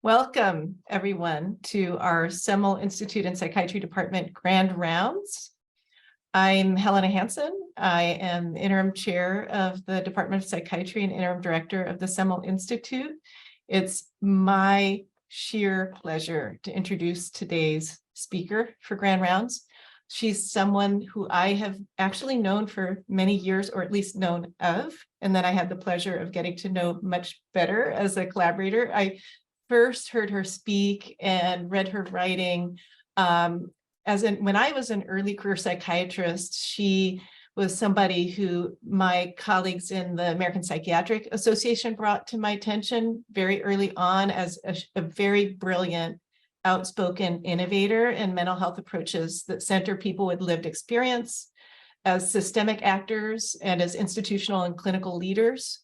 Welcome, everyone, to our Semel Institute and Psychiatry Department Grand Rounds. I'm Helena Hansen. I am interim chair of the Department of Psychiatry and interim director of the Semel Institute. It's my sheer pleasure to introduce today's speaker for Grand Rounds. She's someone who I have actually known for many years, or at least known of, and then I had the pleasure of getting to know much better as a collaborator. I first heard her speak and read her writing when I was an early career psychiatrist. She was somebody who my colleagues in the American Psychiatric Association brought to my attention very early on as a very brilliant, outspoken innovator in mental health approaches that center people with lived experience as systemic actors and as institutional and clinical leaders.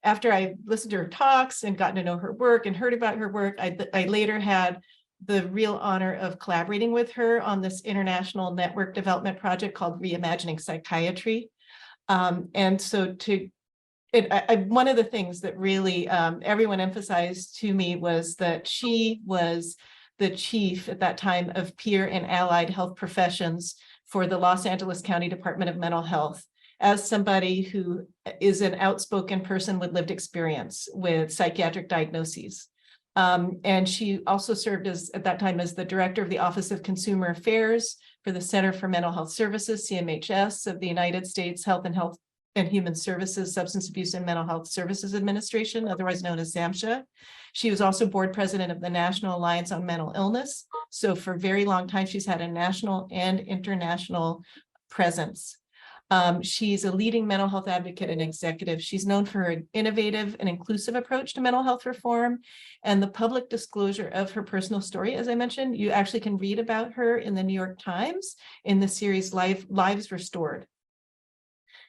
After I listened to her talks and gotten to know her work and heard about her work, I later had the real honor of collaborating with her on this international network development project called Reimagining Psychiatry. And so one of the things that really everyone emphasized to me was that she was the chief at that time of peer and allied health professions for the Los Angeles County Department of Mental Health, as somebody who is an outspoken person with lived experience with psychiatric diagnoses. And she also served at that time as the director of the Office of Consumer Affairs for the Center for Mental Health Services, CMHS, of the United States Health and Human Services, Substance Abuse and Mental Health Services Administration, otherwise known as SAMHSA. She was also board president of the National Alliance on Mental Illness. So for a very long time, she's had a national and international presence. She's a leading mental health advocate and executive. She's known for her innovative and inclusive approach to mental health reform and the public disclosure of her personal story. As I mentioned, you actually can read about her in the New York Times in the series Lives Restored.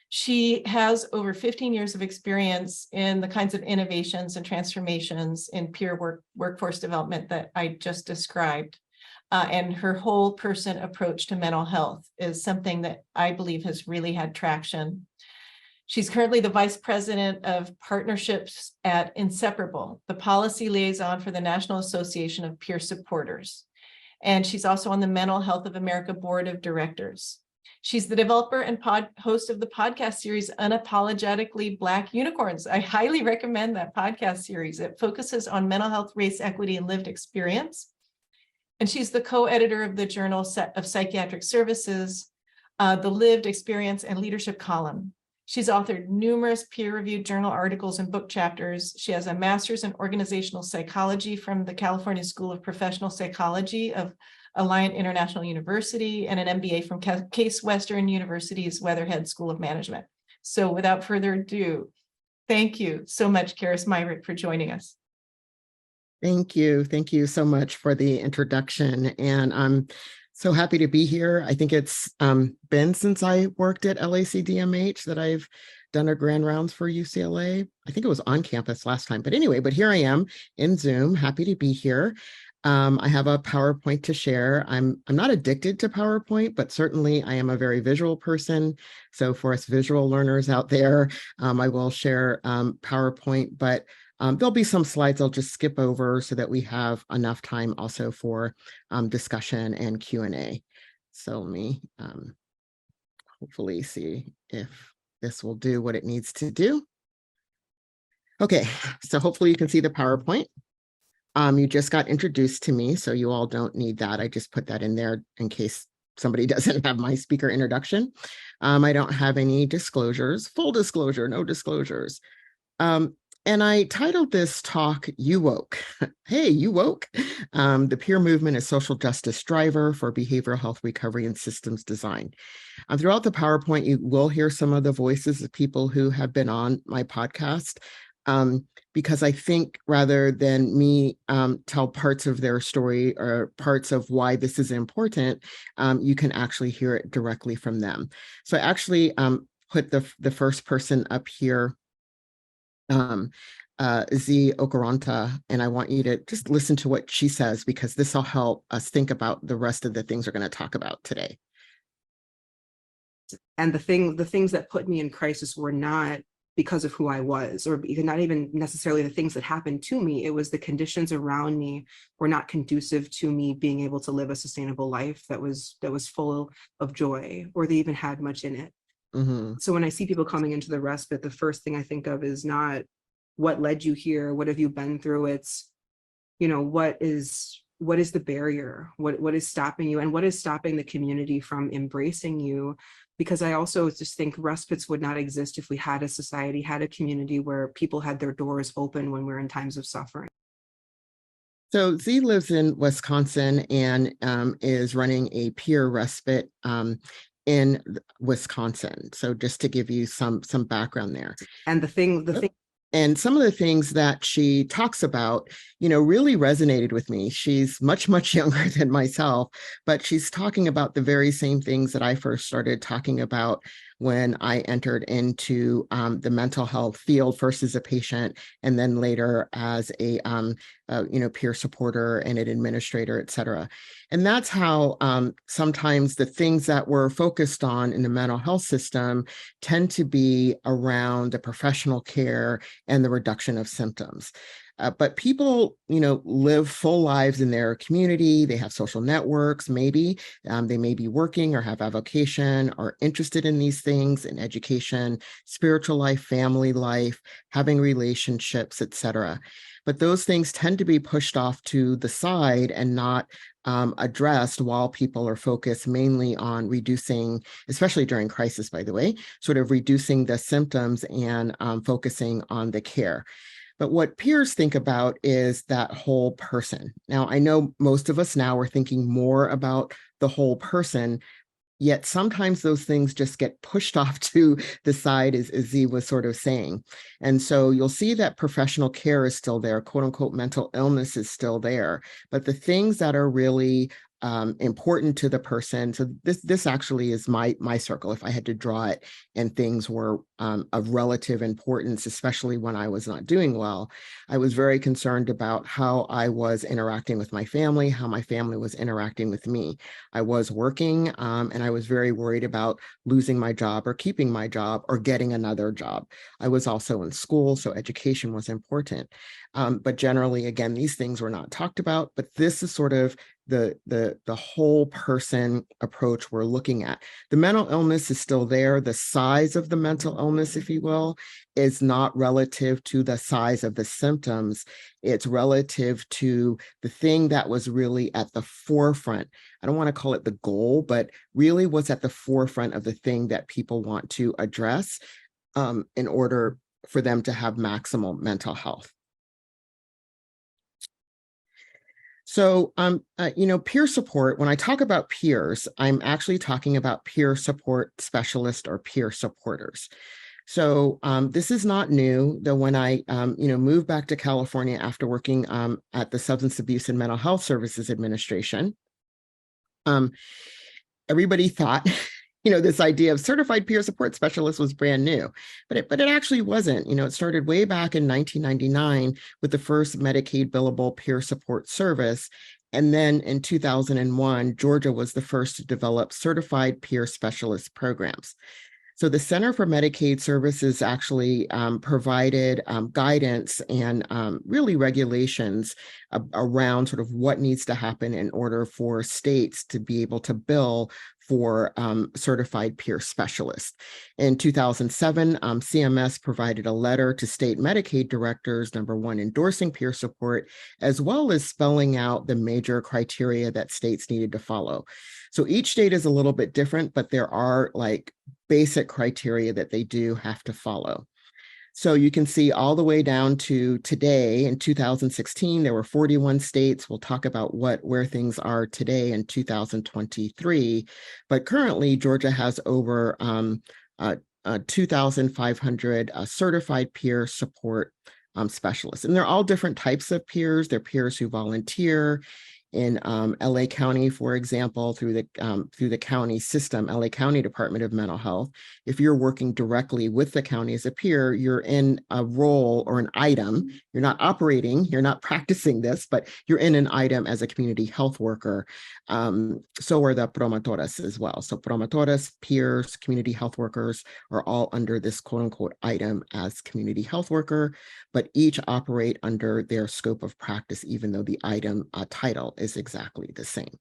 She has over 15 years of experience in the kinds of innovations and transformations in peer workforce development that I just described. And her whole person approach to mental health is something that I believe has really had traction. She's currently the vice president of partnerships at Inseparable, the policy liaison for the National Association of Peer Supporters. And she's also on the Mental Health of America Board of Directors. She's the developer and host of the podcast series Unapologetically Black Unicorns. I highly recommend that podcast series. It focuses on mental health, race, equity, and lived experience. And she's the co-editor of the Journal of Psychiatric Services, the Lived Experience and Leadership column. She's authored numerous peer-reviewed journal articles and book chapters. She has a master's in organizational psychology from the California School of Professional Psychology of Alliant International University and an M.B.A. from Case Western University's Weatherhead School of Management. So without further ado, thank you so much, Keris Myrick, for joining us. Thank you. Thank you so much for the introduction. And I'm so happy to be here. I think it's been since I worked at LACDMH that I've done a grand rounds for UCLA. I think it was on campus last time. But anyway, here I am in Zoom, happy to be here. I have a PowerPoint to share. I'm not addicted to PowerPoint, but certainly I am a very visual person. So for us visual learners out there, I will share PowerPoint, but there'll be some slides I'll just skip over so that we have enough time also for discussion and Q&A. So let me hopefully see if this will do what it needs to do. Okay, so hopefully you can see the PowerPoint. You just got introduced to me, so you all don't need that. I just put that in there in case somebody doesn't have my speaker introduction. I don't have any disclosures, full disclosure, no disclosures. And I titled this talk, You Woke. Hey, you woke. The peer movement is social justice driver for behavioral health recovery and systems design. Throughout the PowerPoint, you will hear some of the voices of people who have been on my podcast, because I think rather than me tell parts of their story or parts of why this is important, you can actually hear it directly from them. So I actually put the first person up here, Z Okaranta, and I want you to just listen to what she says, because this will help us think about the rest of the things we're going to talk about today. And the things that put me in crisis were not because of who I was, or even not even necessarily the things that happened to me. It was the conditions around me were not conducive to me being able to live a sustainable life that was full of joy, or they even had much in it. So when I see people coming into the respite, the first thing I think of is not what led you here, what have you been through? It's, what is the barrier? What is stopping you, and what is stopping the community from embracing you? Because I also just think respites would not exist if we had a society, had a community where people had their doors open when we're in times of suffering. So Z lives in Wisconsin and is running a peer respite in Wisconsin. So just to give you some background there. And the thing and some of the things that she talks about, really resonated with me. She's much, much younger than myself, but she's talking about the very same things that I first started talking about when I entered into the mental health field, first as a patient, and then later as a peer supporter and an administrator, et cetera. And that's how sometimes the things that we're focused on in the mental health system tend to be around the professional care and the reduction of symptoms. But people, live full lives in their community. They have social networks, maybe. They may be working or have a vocation or interested in these things, in education, spiritual life, family life, having relationships, etc. But those things tend to be pushed off to the side and not addressed while people are focused mainly on reducing, especially during crisis, by the way, sort of reducing the symptoms and focusing on the care. But what peers think about is that whole person. Now, I know most of us now are thinking more about the whole person, yet sometimes those things just get pushed off to the side, as Z was sort of saying. And so you'll see that professional care is still there, quote unquote, mental illness is still there. But the things that are really important to the person. So this actually is my circle, if I had to draw it, and things were of relative importance, especially when I was not doing well. I was very concerned about how I was interacting with my family, how my family was interacting with me. I was working and I was very worried about losing my job or keeping my job or getting another job. I was also in school, so education was important. But generally, again, these things were not talked about, but this is sort of the whole person approach we're looking at. The mental illness is still there. The size of the mental illness, if you will, is not relative to the size of the symptoms. It's relative to the thing that was really at the forefront. I don't want to call it the goal, but really was at the forefront of the thing that people want to address in order for them to have maximal mental health. So, peer support, when I talk about peers, I'm actually talking about peer support specialists or peer supporters. So this is not new, though when I, moved back to California after working at the Substance Abuse and Mental Health Services Administration, everybody thought, this idea of certified peer support specialist was brand new, but it actually wasn't. It started way back in 1999 with the first Medicaid billable peer support service. And then in 2001, Georgia was the first to develop certified peer specialist programs. So the Center for Medicaid Services actually provided guidance and really regulations around sort of what needs to happen in order for states to be able to bill for certified peer specialists. In 2007, CMS provided a letter to state Medicaid directors, number one, endorsing peer support, as well as spelling out the major criteria that states needed to follow. So each state is a little bit different, but there are like basic criteria that they do have to follow. So you can see all the way down to today. In 2016, there were 41 states. We'll talk about where things are today in 2023. But currently, Georgia has over 2,500 certified peer support specialists. And they're all different types of peers. They're peers who volunteer In LA County, for example, through the county system, LA County Department of Mental Health, if you're working directly with the county as a peer, you're in a role or an item. You're not operating, you're not practicing this, but you're in an item as a community health worker. So are the promotoras as well. So promotoras, peers, community health workers are all under this quote unquote item as community health worker, but each operate under their scope of practice, even though the item title is exactly the same.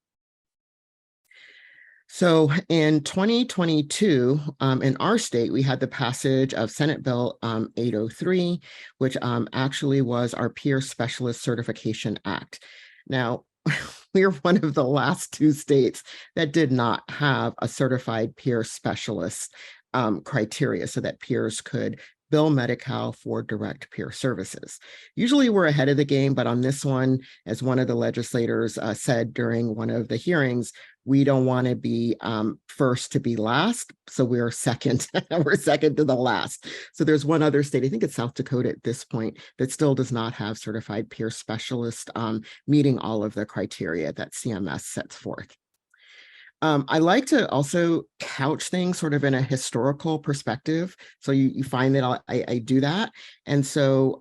So in 2022, in our state, we had the passage of Senate Bill 803, which actually was our Peer Specialist Certification Act. Now, we are one of the last 2 states that did not have a certified peer specialist criteria so that peers could bill Medi-Cal for direct peer services. Usually we're ahead of the game, but on this one, as one of the legislators said during one of the hearings, we don't want to be first to be last. So we're second, we're second to the last. So there's one other state, I think it's South Dakota at this point, that still does not have certified peer specialists meeting all of the criteria that CMS sets forth. I like to also couch things sort of in a historical perspective. So you find that I do that. And so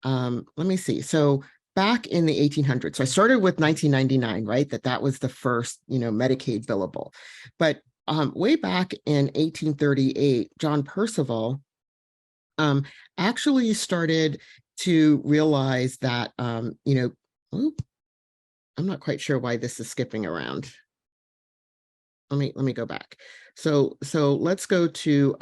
let me see. So back in the 1800s, so I started with 1999, right? That was the first, Medicaid billable. But way back in 1838, John Percival actually started to realize that, I'm not quite sure why this is skipping around. Let me go back. So let's go to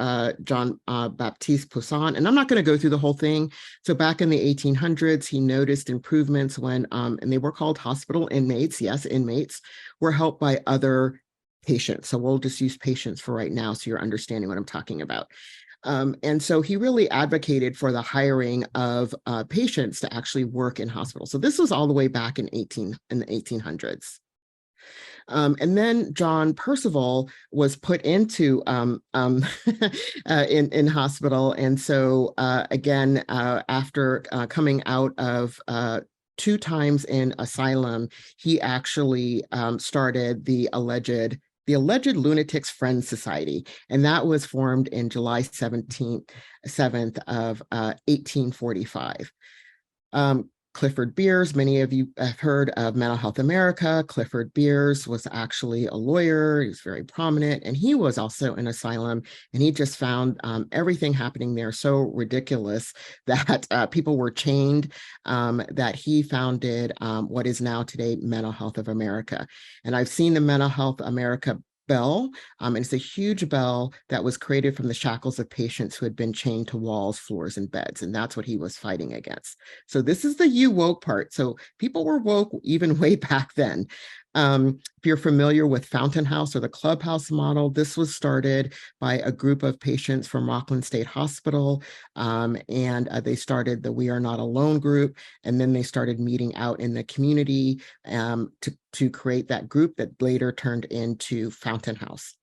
John Baptiste Poussin, and I'm not going to go through the whole thing. So back in the 1800s, he noticed improvements when, and they were called hospital inmates. Yes, inmates were helped by other patients. So we'll just use patients for right now, so you're understanding what I'm talking about. And so he really advocated for the hiring of patients to actually work in hospitals. So this was all the way back in the 1800s. And then John Percival was put into in hospital. And so again, after coming out of 2 times in asylum, he actually started the alleged Lunatics Friends Society, and that was formed in July 7th of 1845. Clifford Beers, many of you have heard of Mental Health America. Clifford Beers was actually a lawyer. He was very prominent, and he was also in asylum, and he just found everything happening there so ridiculous that people were chained, that he founded what is now today Mental Health of America. And I've seen the Mental Health America bell, and it's a huge bell that was created from the shackles of patients who had been chained to walls, floors, and beds, and that's what he was fighting against. So this is the you woke part. So people were woke even way back then. If you're familiar with Fountain House or the Clubhouse model, this was started by a group of patients from Rockland State Hospital, and they started the We Are Not Alone group, and then they started meeting out in the community to create that group that later turned into Fountain House.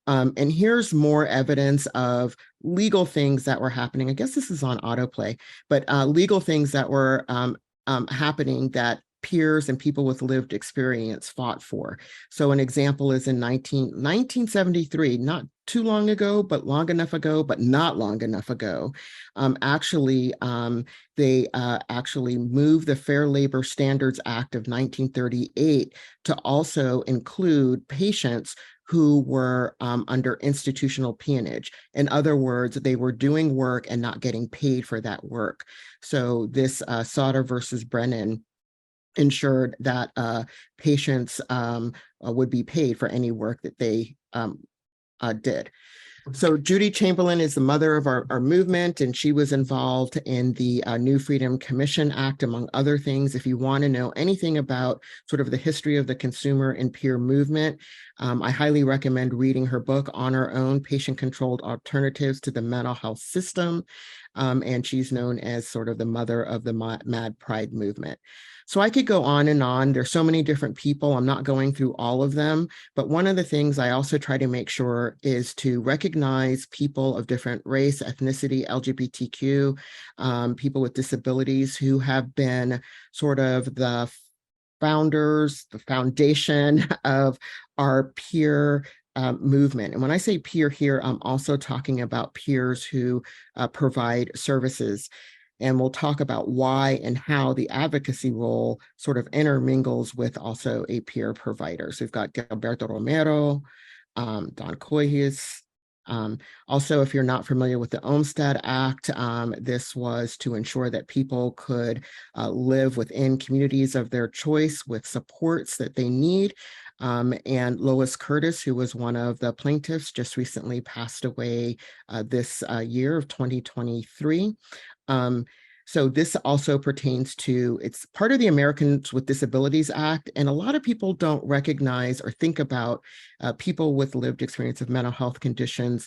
And here's more evidence of legal things that were happening. I guess this is on autoplay, but legal things that were happening that peers and people with lived experience fought for. So an example is in 1973, not too long ago, but long enough ago, but not long enough ago. They actually moved the Fair Labor Standards Act of 1938 to also include patients who were under institutional peonage. In other words, they were doing work and not getting paid for that work. So this Sauter versus Brennan ensured that patients would be paid for any work that they did. So Judy Chamberlain is the mother of our movement, and she was involved in the New Freedom Commission Act, among other things. If you want to know anything about sort of the history of the consumer and peer movement, I highly recommend reading her book, On Our Own, Patient-Controlled Alternatives to the Mental Health System. And she's known as sort of the mother of the Mad Pride movement. So I could go on and on. There's so many different people. I'm not going through all of them, but one of the things I also try to make sure is to recognize people of different race, ethnicity, LGBTQ, people with disabilities who have been sort of the founders, the foundation of our peer movement. And when I say peer here, I'm also talking about peers who provide services. And we'll talk about why and how the advocacy role sort of intermingles with also a peer provider. So we've got Gilberto Romero, Don Coyes. Also, if you're not familiar with the Olmstead Act, this was to ensure that people could live within communities of their choice with supports that they need. And Lois Curtis, who was one of the plaintiffs, just recently passed away this year of 2023. So this also pertains to, it's part of the Americans with Disabilities Act, and a lot of people don't recognize or think about people with lived experience of mental health conditions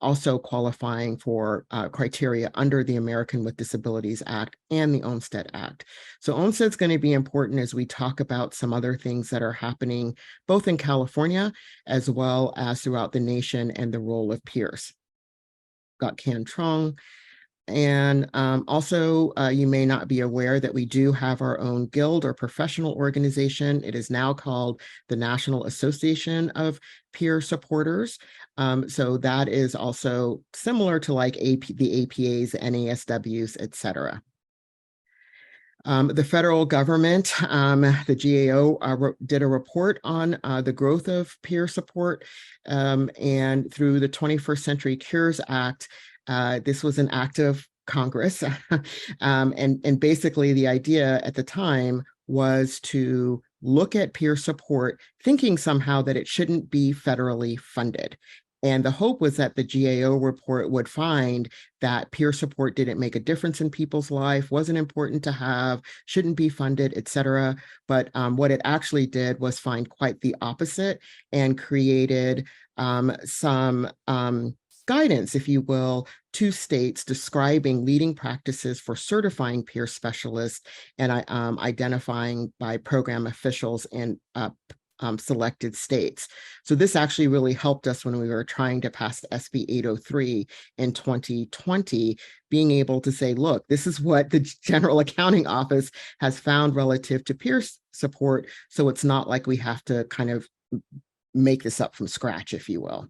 also qualifying for criteria under the American with Disabilities Act and the Olmstead Act. So Olmstead's going to be important as we talk about some other things that are happening both in California as well as throughout the nation and the role of peers. Got Can Trong. And also, you may not be aware that we do have our own guild or professional organization. It is now called the National Association of Peer Supporters. So that is also similar to like the APAs, NASWs, et cetera. The federal government, the GAO did a report on the growth of peer support, and through the 21st Century Cures Act, this was an act of Congress. And basically the idea at the time was to look at peer support, thinking somehow that it shouldn't be federally funded. And the hope was that the GAO report would find that peer support didn't make a difference in people's life, wasn't important to have, shouldn't be funded, et cetera. But what it actually did was find quite the opposite and created some guidance, if you will, to states describing leading practices for certifying peer specialists and identifying by program officials in selected states. So this actually really helped us when we were trying to pass SB 803 in 2020, being able to say, look, this is what the General Accounting Office has found relative to peer support. So it's not like we have to kind of make this up from scratch, if you will.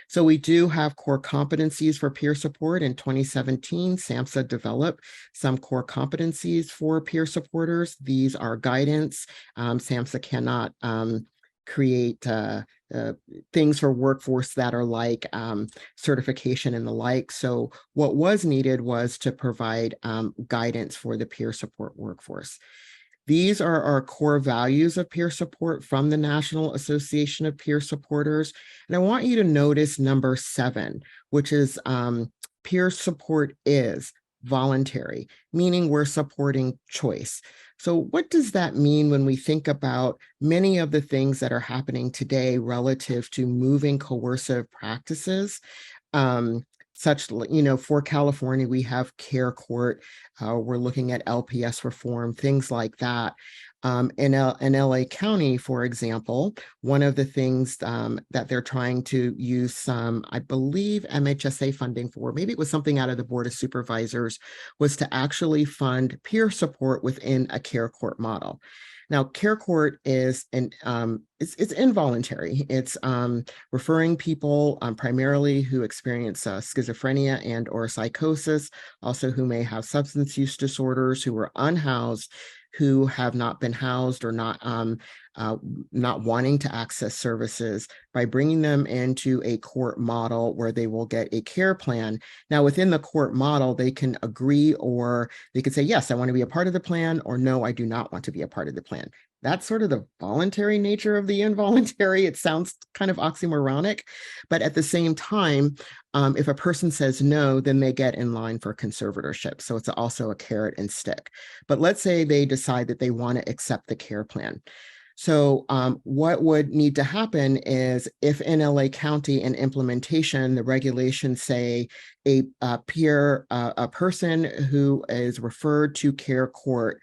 So we do have core competencies for peer support. In 2017, SAMHSA developed some core competencies for peer supporters. These are guidance. SAMHSA cannot create things for workforce that are like certification and the like. So what was needed was to provide guidance for the peer support workforce. These are our core values of peer support from the National Association of Peer Supporters. And I want you to notice number 7, which is peer support is voluntary, meaning we're supporting choice. So what does that mean when we think about many of the things that are happening today relative to moving coercive practices? Such, for California, we have care court. We're looking at LPS reform, things like that. In LA County, for example, one of the things that they're trying to use some, I believe, MHSA funding for, maybe it was something out of the Board of Supervisors, was to actually fund peer support within a care court model. Now, care court is it's involuntary. It's referring people primarily who experience schizophrenia and or psychosis, also who may have substance use disorders, who are unhoused, who have not been housed or not wanting to access services, by bringing them into a court model where they will get a care plan. Now, within the court model, they can agree, or they could say, yes, I want to be a part of the plan, or no, I do not want to be a part of the plan. That's sort of the voluntary nature of the involuntary. It sounds kind of oxymoronic, but at the same time, if a person says no, then they get in line for conservatorship. So it's also a carrot and stick. But let's say they decide that they want to accept the care plan. So what would need to happen is, if in LA County in implementation, the regulations say a person who is referred to care court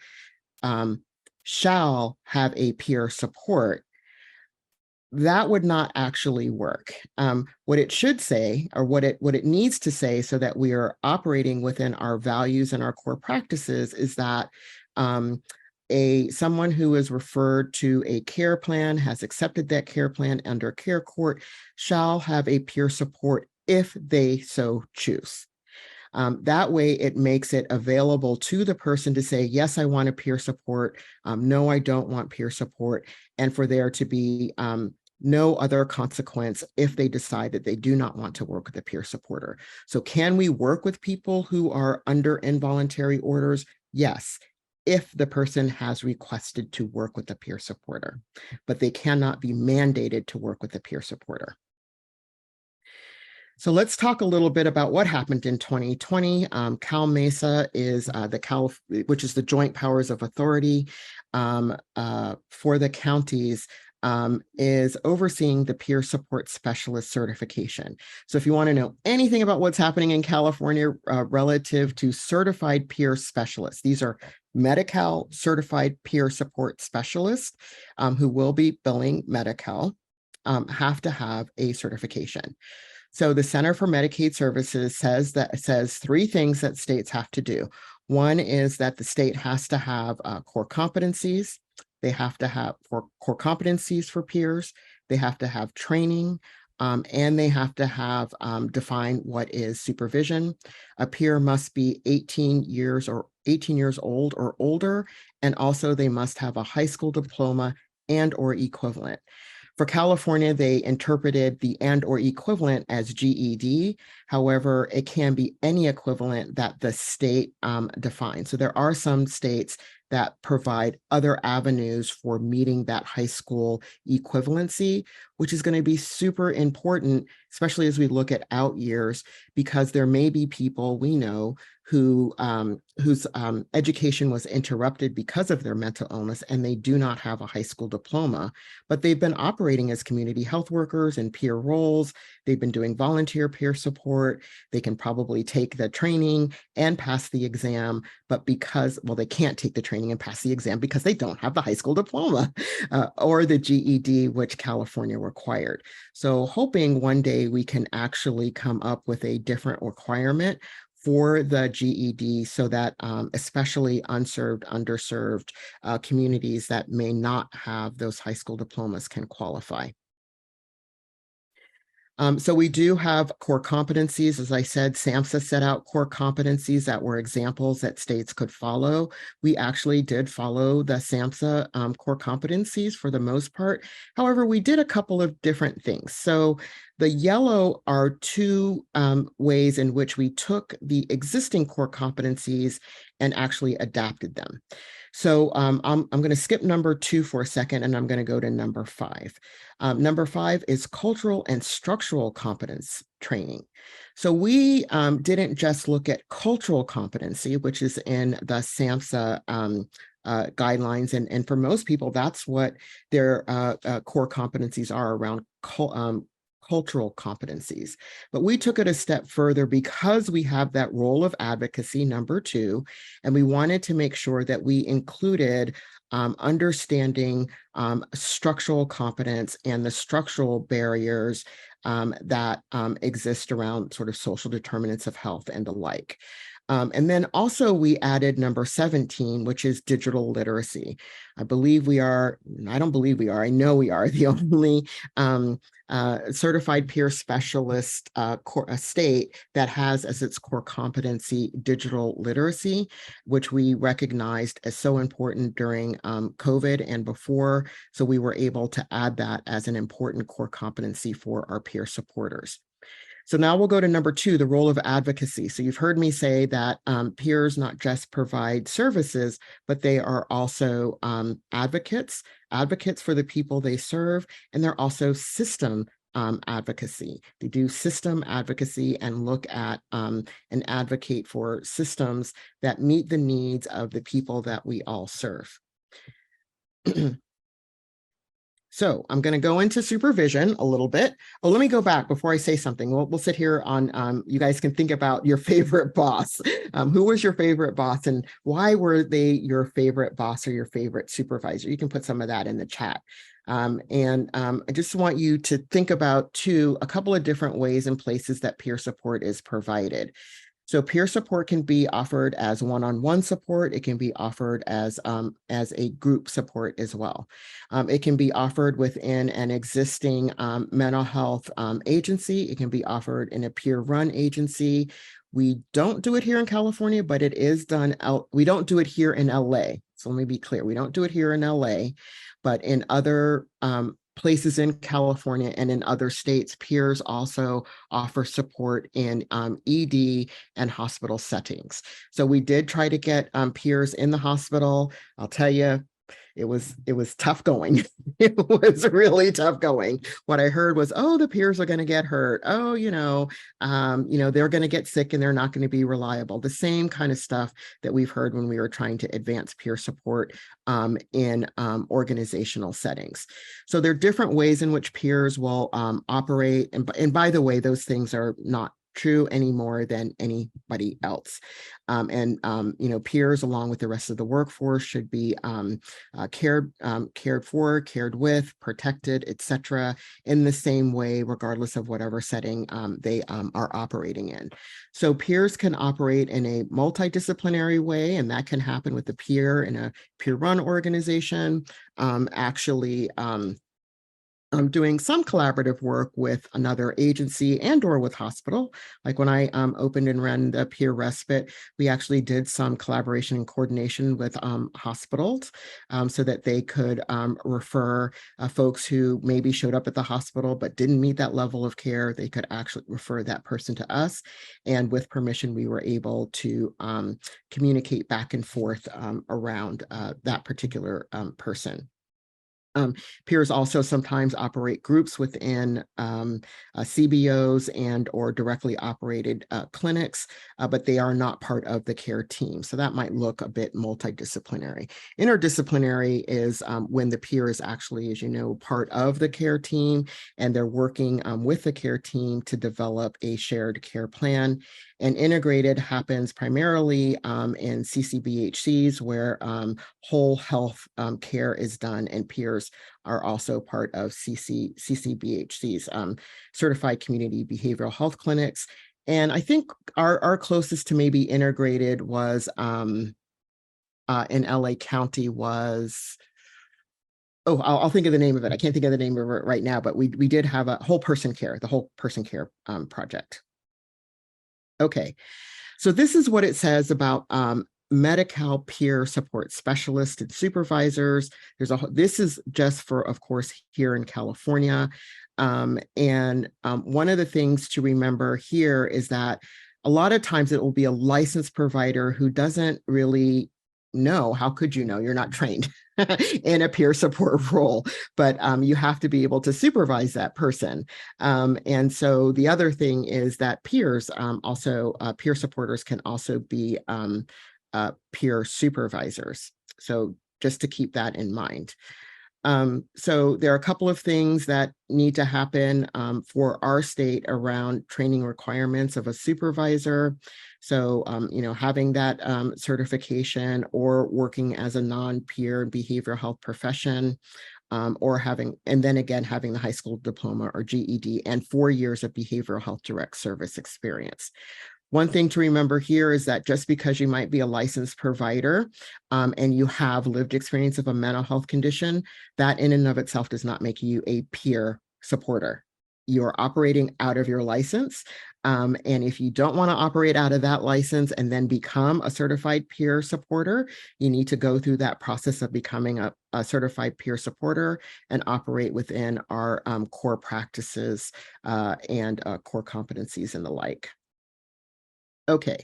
shall have a peer support, that would not actually work. What it should say, or what it needs to say, so that we are operating within our values and our core practices, is that someone who is referred to a care plan, has accepted that care plan under care court, shall have a peer support if they so choose. That way, it makes it available to the person to say, yes, I want a peer support. No, I don't want peer support. And for there to be no other consequence if they decide that they do not want to work with a peer supporter. So can we work with people who are under involuntary orders? Yes, if the person has requested to work with a peer supporter, but they cannot be mandated to work with a peer supporter. So let's talk a little bit about what happened in 2020. Cal Mesa is which is the Joint Powers of Authority for the counties, is overseeing the peer support specialist certification. So if you want to know anything about what's happening in California relative to certified peer specialists, these are Medi-Cal certified peer support specialists who will be billing Medi-Cal, have to have a certification. So the Center for Medicaid Services says three things that states have to do. One is that the state has to have core competencies. They have to have core competencies for peers. They have to have training, and they have to have define what is supervision. A peer must be 18 years old or older, and also they must have a high school diploma and or equivalent. For California, they interpreted the and or equivalent as GED. However, it can be any equivalent that the state defines. So there are some states that provide other avenues for meeting that high school equivalency, which is going to be super important, especially as we look at out years, because there may be people we know whose education was interrupted because of their mental illness, and they do not have a high school diploma, but they've been operating as community health workers in peer roles. They've been doing volunteer peer support. They can probably take the training and pass the exam, but they can't take the training and pass the exam because they don't have the high school diploma or the GED, which California required. So hoping one day we can actually come up with a different requirement for the GED so that especially unserved, underserved communities that may not have those high school diplomas can qualify. So we do have core competencies. As I said, SAMHSA set out core competencies that were examples that states could follow. We actually did follow the SAMHSA core competencies for the most part. However, we did a couple of different things. So the yellow are two ways in which we took the existing core competencies and actually adapted them. So I'm going to skip number 2 for a second, and I'm going to go to number 5. Number 5 is cultural and structural competence training. So we didn't just look at cultural competency, which is in the SAMHSA guidelines. And for most people, that's what their core competencies are around cultural competencies. But we took it a step further because we have that role of advocacy, number 2, and we wanted to make sure that we included understanding structural competence and the structural barriers that exist around sort of social determinants of health and the like. And then also we added number 17, which is digital literacy. I know we are the only certified peer specialist state that has as its core competency digital literacy, which we recognized as so important during COVID and before. So we were able to add that as an important core competency for our peer supporters. So now we'll go to number 2, the role of advocacy. So you've heard me say that peers not just provide services, but they are also advocates for the people they serve, and they're also system advocacy. They do system advocacy and look at and advocate for systems that meet the needs of the people that we all serve. So I'm going to go into supervision a little bit. Oh, let me go back before I say something. We'll sit here on, you guys can think about your favorite boss. Who was your favorite boss and why were they your favorite boss or your favorite supervisor? You can put some of that in the chat. I just want you to think about a couple of different ways and places that peer support is provided. So peer support can be offered as one-on-one support. It can be offered as a group support as well. It can be offered within an existing mental health agency. It can be offered in a peer-run agency. We don't do it here in California, but it is done we don't do it here in LA. So let me be clear. We don't do it here in LA, but in other places in California and in other states, peers also offer support in ED and hospital settings. So we did try to get peers in the hospital. I'll tell you, it was tough going. It was really tough going. What I heard was, oh, the peers are going to get hurt. Oh, they're going to get sick and they're not going to be reliable. The same kind of stuff that we've heard when we were trying to advance peer support in organizational settings. So there are different ways in which peers will operate. And by the way, those things are not true any more than anybody else. Peers, along with the rest of the workforce, should be cared for, cared with, protected, etc., in the same way, regardless of whatever setting they are operating in. So peers can operate in a multidisciplinary way, and that can happen with the peer in a peer-run organization, doing some collaborative work with another agency and or with hospital. Like when I opened and ran the peer respite, we actually did some collaboration and coordination with hospitals so that they could refer folks who maybe showed up at the hospital but didn't meet that level of care. They could actually refer that person to us. And with permission, we were able to communicate back and forth around that particular person. Peers also sometimes operate groups within CBOs and or directly operated clinics, but they are not part of the care team. So that might look a bit multidisciplinary. Interdisciplinary is when the peer is actually, as you know, part of the care team, and they're working with the care team to develop a shared care plan. And integrated happens primarily in CCBHCs, where whole health care is done, and peers are also part of CCBHCs, certified community behavioral health clinics. And I think our closest to maybe integrated was in LA County was, oh, I'll think of the name of it. I can't think of the name of it right now, but we did have a whole person care, the whole person care project. Okay, so this is what it says about Medi-Cal peer support specialists and supervisors. This is just for, of course, here in California. One of the things to remember here is that a lot of times it will be a licensed provider who doesn't really know. How could you know? You're not trained in a peer support role, but you have to be able to supervise that person. And so the other thing is that peers also, peer supporters can also be peer supervisors. So just to keep that in mind. So there are a couple of things that need to happen for our state around training requirements of a supervisor. So, having that certification or working as a non-peer behavioral health profession, and then again, having the high school diploma or GED and 4 years of behavioral health direct service experience. One thing to remember here is that just because you might be a licensed provider and you have lived experience of a mental health condition, that in and of itself does not make you a peer supporter. You're operating out of your license. And if you don't want to operate out of that license and then become a certified peer supporter, you need to go through that process of becoming a certified peer supporter and operate within our core practices and core competencies and the like. Okay,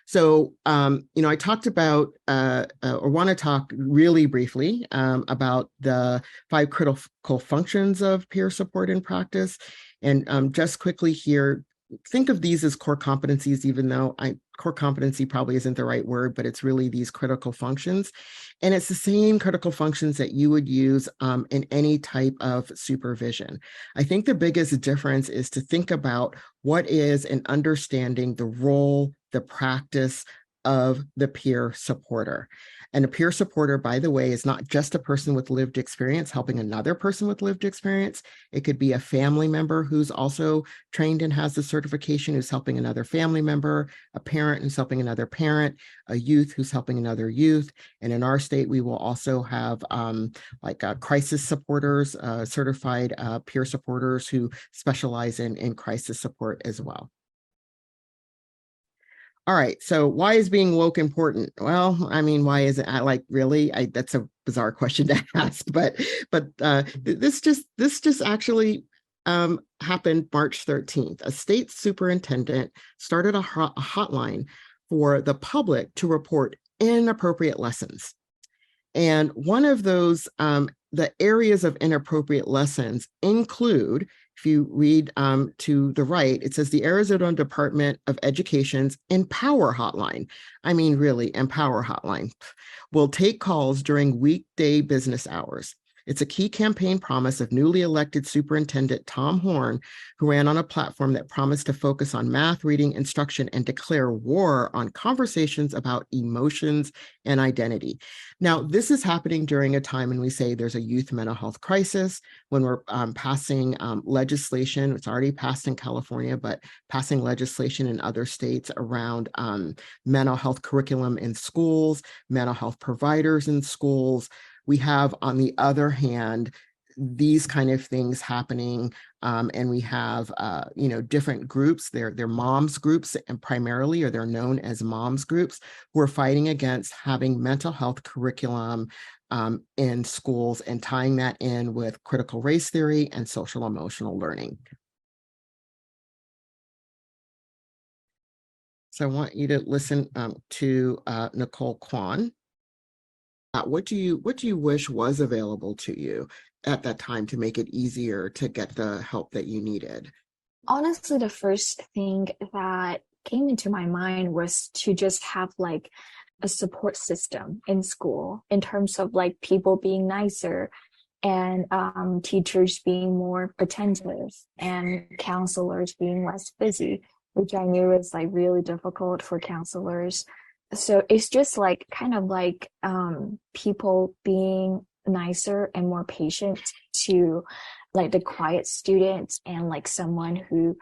so, I talked about, or want to talk really briefly about the 5 critical functions of peer support in practice. And just quickly here, think of these as core competencies, even though core competency probably isn't the right word, but it's really these critical functions. And it's the same critical functions that you would use in any type of supervision. I think the biggest difference is to think about what is an understanding the role, the practice of the peer supporter. And a peer supporter, by the way, is not just a person with lived experience helping another person with lived experience. It could be a family member who's also trained and has the certification who's helping another family member, a parent who's helping another parent, a youth who's helping another youth. And in our state, we will also have crisis supporters, certified peer supporters who specialize in crisis support as well. All right, so why is being woke important? Well, I mean, why is it really? That's a bizarre question to ask, but this just actually happened March 13th. A state superintendent started a hotline for the public to report inappropriate lessons. And one of those, the areas of inappropriate lessons include, if you read to the right, it says the Arizona Department of Education's Empower Hotline. I mean, really, Empower Hotline will take calls during weekday business hours. It's a key campaign promise of newly elected Superintendent Tom Horn, who ran on a platform that promised to focus on math, reading, instruction, and declare war on conversations about emotions and identity. Now, this is happening during a time when we say there's a youth mental health crisis, when we're passing legislation. It's already passed in California, but passing legislation in other states around mental health curriculum in schools, mental health providers in schools. We have, on the other hand, these kind of things happening, and we have, different groups. They're moms groups, and primarily, or they're known as moms groups, who are fighting against having mental health curriculum in schools and tying that in with critical race theory and social emotional learning. So I want you to listen to Nicole Kwan. What do you wish was available to you at that time to make it easier to get the help that you needed? Honestly, the first thing that came into my mind was to just have like a support system in school in terms of like people being nicer and teachers being more attentive and counselors being less busy, which I knew was like really difficult for counselors. So it's just like kind of like people being nicer and more patient to like the quiet students and like someone who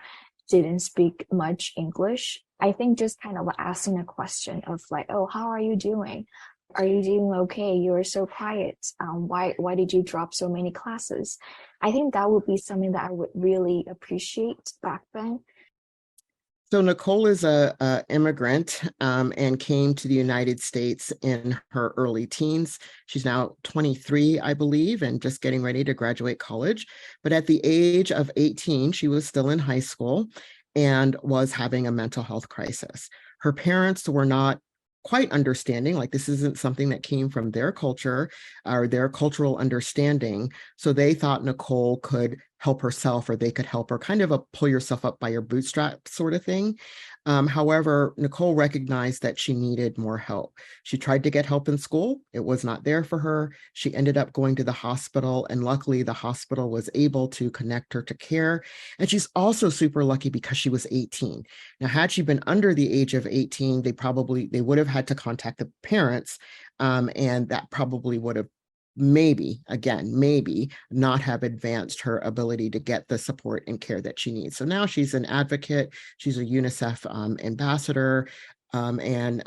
didn't speak much English. I think just kind of asking a question of like, oh, how are you doing? Are you doing okay? You're so quiet. Why did you drop so many classes? I think that would be something that I would really appreciate back then. So Nicole is a immigrant and came to the United States in her early teens. She's now 23, I believe, and just getting ready to graduate college. But at the age of 18, she was still in high school and was having a mental health crisis. Her parents were not quite understanding, like this isn't something that came from their culture or their cultural understanding. So they thought Nicole could help herself, or they could help her, kind of a pull yourself up by your bootstrap sort of thing. However, Nicole recognized that she needed more help. She tried to get help in school. It was not there for her. She ended up going to the hospital, and luckily the hospital was able to connect her to care. And she's also super lucky because she was 18. Now, had she been under the age of 18, they would have had to contact the parents, and that probably would have maybe not have advanced her ability to get the support and care that she needs. So now she's an advocate, she's a UNICEF ambassador, and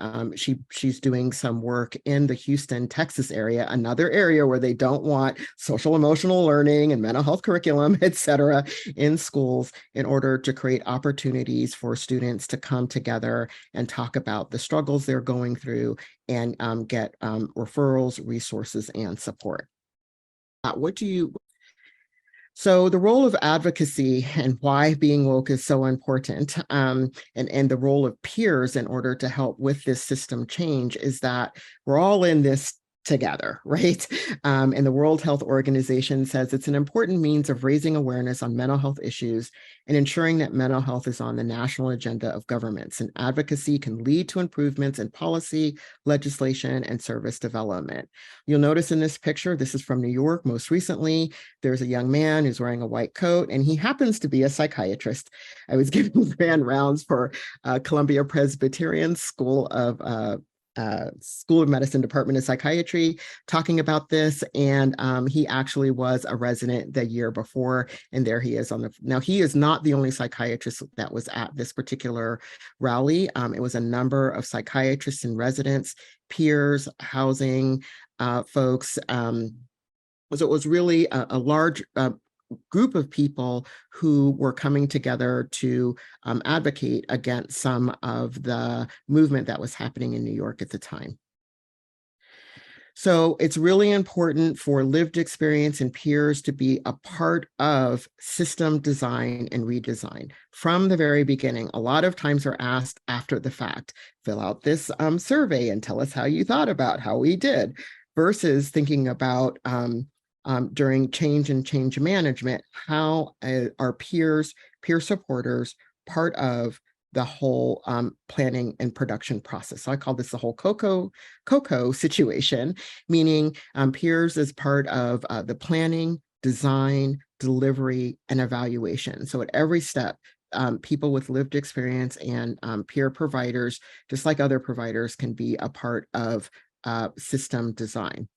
she's doing some work in the Houston, Texas area, another area where they don't want social emotional learning and mental health curriculum, et cetera, in schools, in order to create opportunities for students to come together and talk about the struggles they're going through and get referrals, resources, and support. So the role of advocacy and why being woke is so important, and the role of peers in order to help with this system change, is that we're all in this together, right? And the World Health Organization says it's an important means of raising awareness on mental health issues and ensuring that mental health is on the national agenda of governments. And advocacy can lead to improvements in policy, legislation, and service development. You'll notice in this picture, this is from New York. Most recently, there's a young man who's wearing a white coat, and he happens to be a psychiatrist. I was giving grand rounds for Columbia Presbyterian School of Medicine Department of Psychiatry talking about this, and he actually was a resident the year before, and there he is on the. Now, he is not the only psychiatrist that was at this particular rally. It was a number of psychiatrists and residents, peers, housing folks. So it was really a large group of people who were coming together to advocate against some of the movement that was happening in New York at the time. So it's really important for lived experience and peers to be a part of system design and redesign from the very beginning. A lot of times are asked after the fact, fill out this survey and tell us how you thought about how we did, versus thinking about during change and change management, how are peer supporters part of the whole planning and production process. So I call this the whole COCO situation, meaning peers as part of the planning, design, delivery, and evaluation. So at every step, people with lived experience and peer providers, just like other providers, can be a part of system design.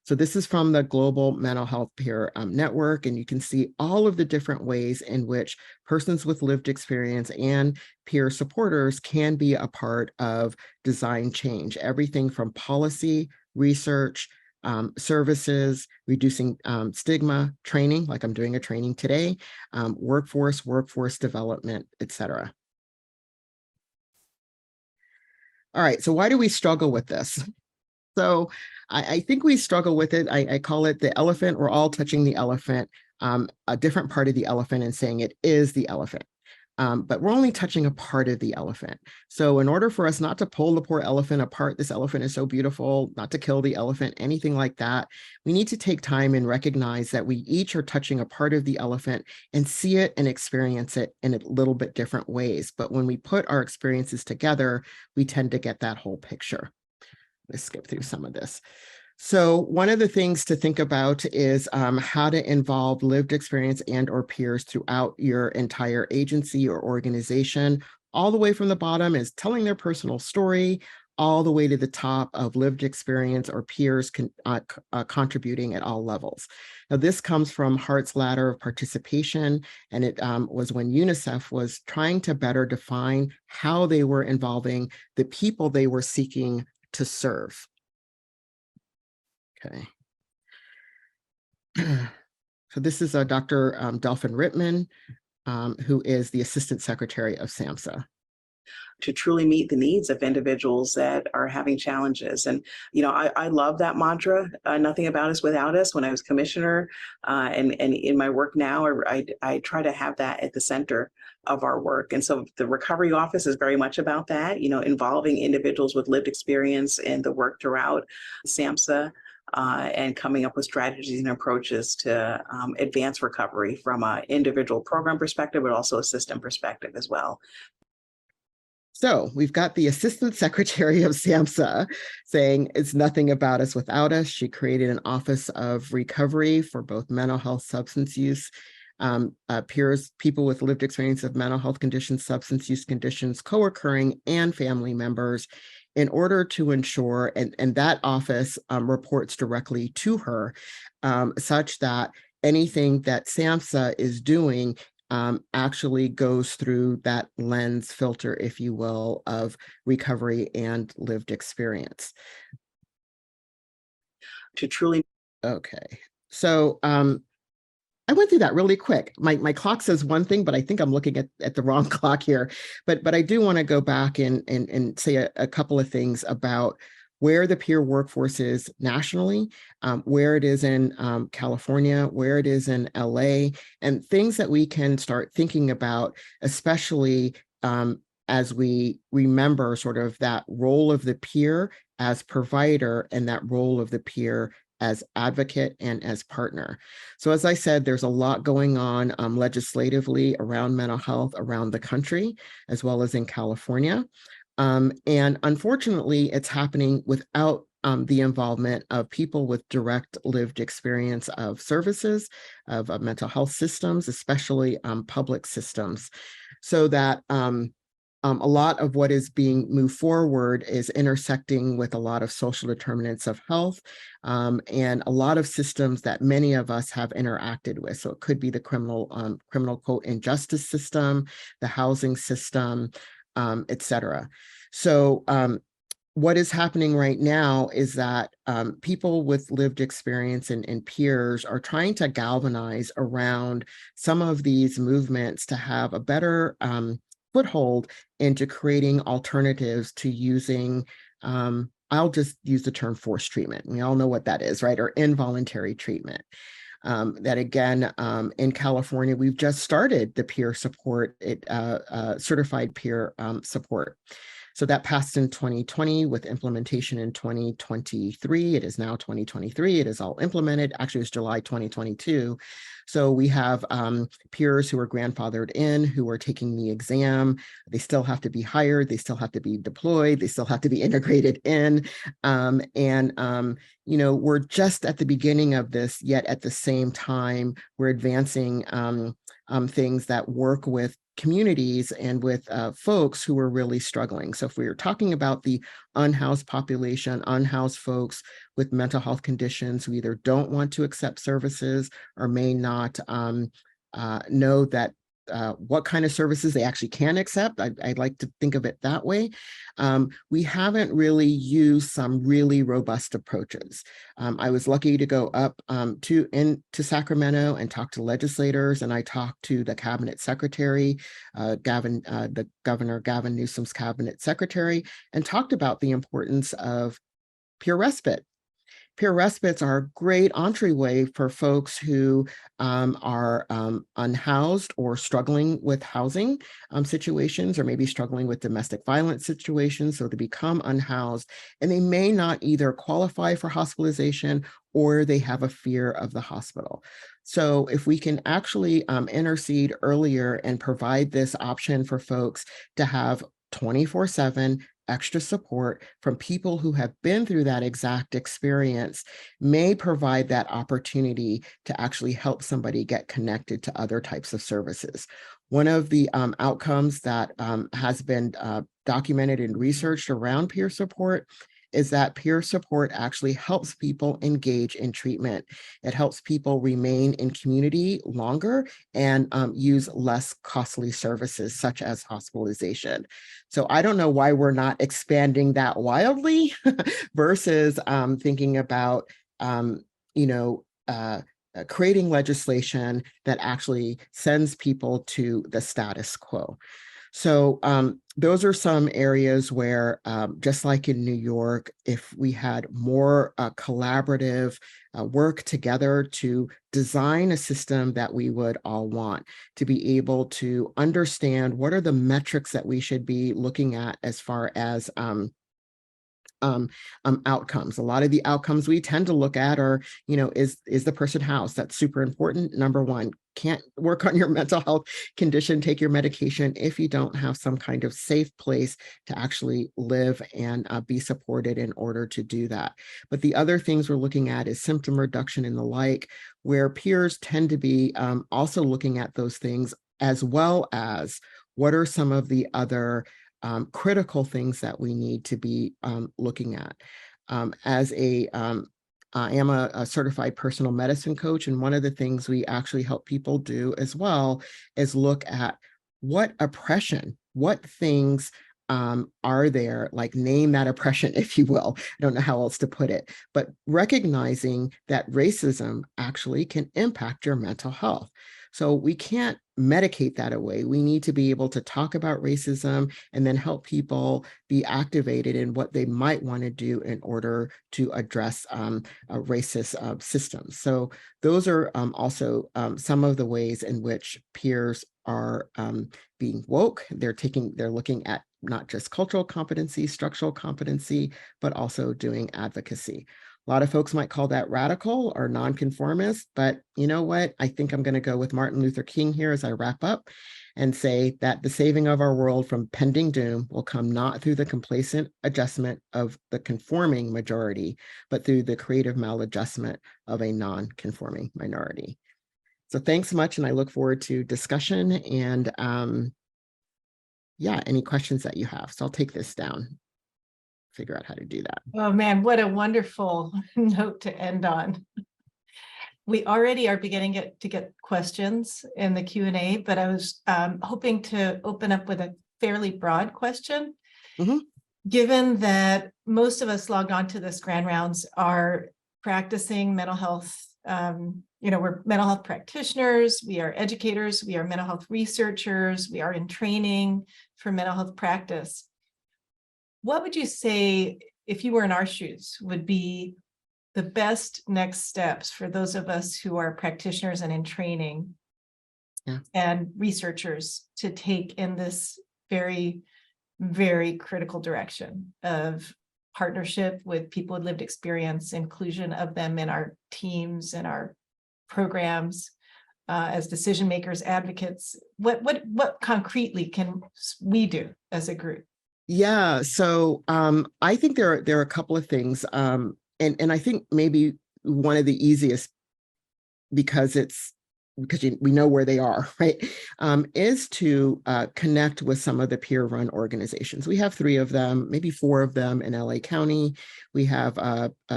So this is from the Global Mental Health Peer Network, and you can see all of the different ways in which persons with lived experience and peer supporters can be a part of design change. Everything from policy, research, services, reducing stigma, training, like I'm doing a training today, workforce development, etc. All right, so why do we struggle with this? So I think we struggle with it. I call it the elephant. We're all touching the elephant, a different part of the elephant, and saying it is the elephant. But we're only touching a part of the elephant. So in order for us not to pull the poor elephant apart, this elephant is so beautiful, not to kill the elephant, anything like that, we need to take time and recognize that we each are touching a part of the elephant and see it and experience it in a little bit different ways. But when we put our experiences together, we tend to get that whole picture. Let's skip through some of this. So one of the things to think about is how to involve lived experience and or peers throughout your entire agency or organization. All the way from the bottom is telling their personal story, all the way to the top of lived experience or peers contributing at all levels. Now, this comes from Hart's Ladder of Participation, and it was when UNICEF was trying to better define how they were involving the people they were seeking to serve. Okay. So this is Dr. Delphin Rittman, who is the Assistant Secretary of SAMHSA. To truly meet the needs of individuals that are having challenges. And, you know, I love that mantra, nothing about us without us. When I was commissioner and in my work now, I try to have that at the center of our work. And so the recovery office is very much about that, you know, involving individuals with lived experience in the work throughout SAMHSA. And coming up with strategies and approaches to advance recovery from an individual program perspective, but also a system perspective as well. So we've got the Assistant Secretary of SAMHSA saying it's nothing about us without us. She created an Office of Recovery for both mental health, substance use, peers, people with lived experience of mental health conditions, substance use conditions, co-occurring, and family members, in order to ensure, and that office reports directly to her, such that anything that SAMHSA is doing actually goes through that lens filter, if you will, of recovery and lived experience. To truly. Okay, so I went through that really quick. My clock says one thing, but I think I'm looking at the wrong clock here. But I do want to go back and say a couple of things about where the peer workforce is nationally, where it is in California, where it is in LA, and things that we can start thinking about, especially as we remember sort of that role of the peer as provider and that role of the peer as advocate and as partner. So as I said, there's a lot going on legislatively around mental health around the country, as well as in California. And unfortunately, it's happening without the involvement of people with direct lived experience of services, of mental health systems, especially public systems. So that a lot of what is being moved forward is intersecting with a lot of social determinants of health and a lot of systems that many of us have interacted with. So it could be the criminal quote injustice system, the housing system, et cetera. So what is happening right now is that people with lived experience and peers are trying to galvanize around some of these movements to have a better foothold into creating alternatives to using, I'll just use the term forced treatment. We all know what that is, right? Or involuntary treatment. That again, in California, we've just started the peer support, certified peer support. So that passed in 2020 with implementation in 2023. It is now 2023. It is all implemented. Actually, it was July 2022. So we have peers who are grandfathered in, who are taking the exam. They still have to be hired. They still have to be deployed. They still have to be integrated in. You know, we're just at the beginning of this, yet at the same time, we're advancing things that work with communities and with folks who are really struggling. So if we are talking about the unhoused population, unhoused folks with mental health conditions who either don't want to accept services or may not know that what kind of services they actually can accept. I'd like to think of it that way. We haven't really used some really robust approaches. I was lucky to go up to Sacramento and talk to legislators, and I talked to the cabinet secretary, the Governor Gavin Newsom's cabinet secretary, and talked about the importance of peer respite. Peer respites are a great entryway for folks who are unhoused or struggling with housing situations, or maybe struggling with domestic violence situations. So they become unhoused and they may not either qualify for hospitalization or they have a fear of the hospital. So if we can actually intercede earlier and provide this option for folks to have 24/7 extra support from people who have been through that exact experience, may provide that opportunity to actually help somebody get connected to other types of services. One of the outcomes that has been documented and researched around peer support is that peer support actually helps people engage in treatment. It helps people remain in community longer and use less costly services such as hospitalization. So I don't know why we're not expanding that wildly versus thinking about, creating legislation that actually sends people to the status quo. So those are some areas where, just like in New York, if we had more collaborative work together to design a system that we would all want, to be able to understand what are the metrics that we should be looking at as far as outcomes. A lot of the outcomes we tend to look at are, is the person housed? That's super important. Number one, can't work on your mental health condition, take your medication if you don't have some kind of safe place to actually live and be supported in order to do that. But the other things we're looking at is symptom reduction and the like, where peers tend to be also looking at those things, as well as what are some of the other critical things that we need to be looking at. I am a certified personal medicine coach, and one of the things we actually help people do as well is look at what oppression, what things are there, like name that oppression, if you will. I don't know how else to put it, but recognizing that racism actually can impact your mental health. So we can't medicate that away. We need to be able to talk about racism and then help people be activated in what they might want to do in order to address racist systems. So those are also some of the ways in which peers are being woke. They're looking at not just cultural competency, structural competency, but also doing advocacy. A lot of folks might call that radical or nonconformist, but you know what? I think I'm going to go with Martin Luther King here as I wrap up and say that the saving of our world from pending doom will come not through the complacent adjustment of the conforming majority, but through the creative maladjustment of a non-conforming minority. So thanks much, and I look forward to discussion and yeah, any questions that you have. So I'll take this down, figure out how to do that. Oh man, what a wonderful note to end on. We already are beginning to get questions in the Q&A, but I was hoping to open up with a fairly broad question. Mhm. Given that most of us logged on to this Grand Rounds are practicing mental health, we're mental health practitioners, we are educators, we are mental health researchers, we are in training for mental health practice. What would you say, if you were in our shoes, would be the best next steps for those of us who are practitioners and in training and researchers to take in this very, very critical direction of partnership with people with lived experience, inclusion of them in our teams and our programs as decision makers, advocates? What concretely can we do as a group? Yeah, so I think there are a couple of things, and I think maybe one of the easiest, because we know where they are, right, is to connect with some of the peer-run organizations. We have 3 of them, maybe 4 of them in LA County. We have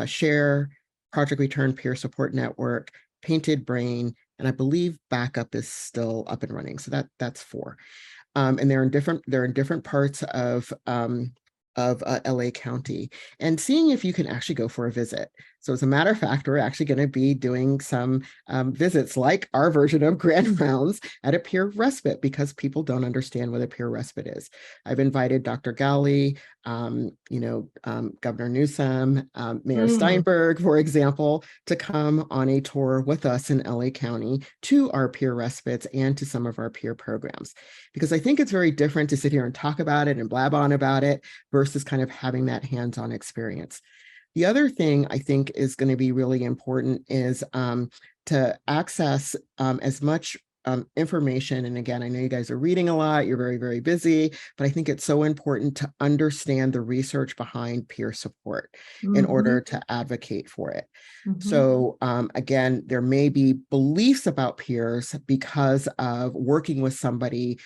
SHARE, Project Return Peer Support Network, Painted Brain, and I believe Backup is still up and running. So that's 4. And they're in different parts of LA County, and seeing if you can actually go for a visit. So as a matter of fact, we're actually going to be doing some visits like our version of Grand Rounds at a peer respite, because people don't understand what a peer respite is. I've invited Dr. Gowley, Governor Newsom, Mayor Steinberg, for example, to come on a tour with us in LA County to our peer respites and to some of our peer programs. Because I think it's very different to sit here and talk about it and blab on about it versus kind of having that hands-on experience. The other thing I think is going to be really important is to access as much information. And again, I know you guys are reading a lot, you're very, very busy, but I think it's so important to understand the research behind peer support in order to advocate for it. So again, there may be beliefs about peers because of working with somebody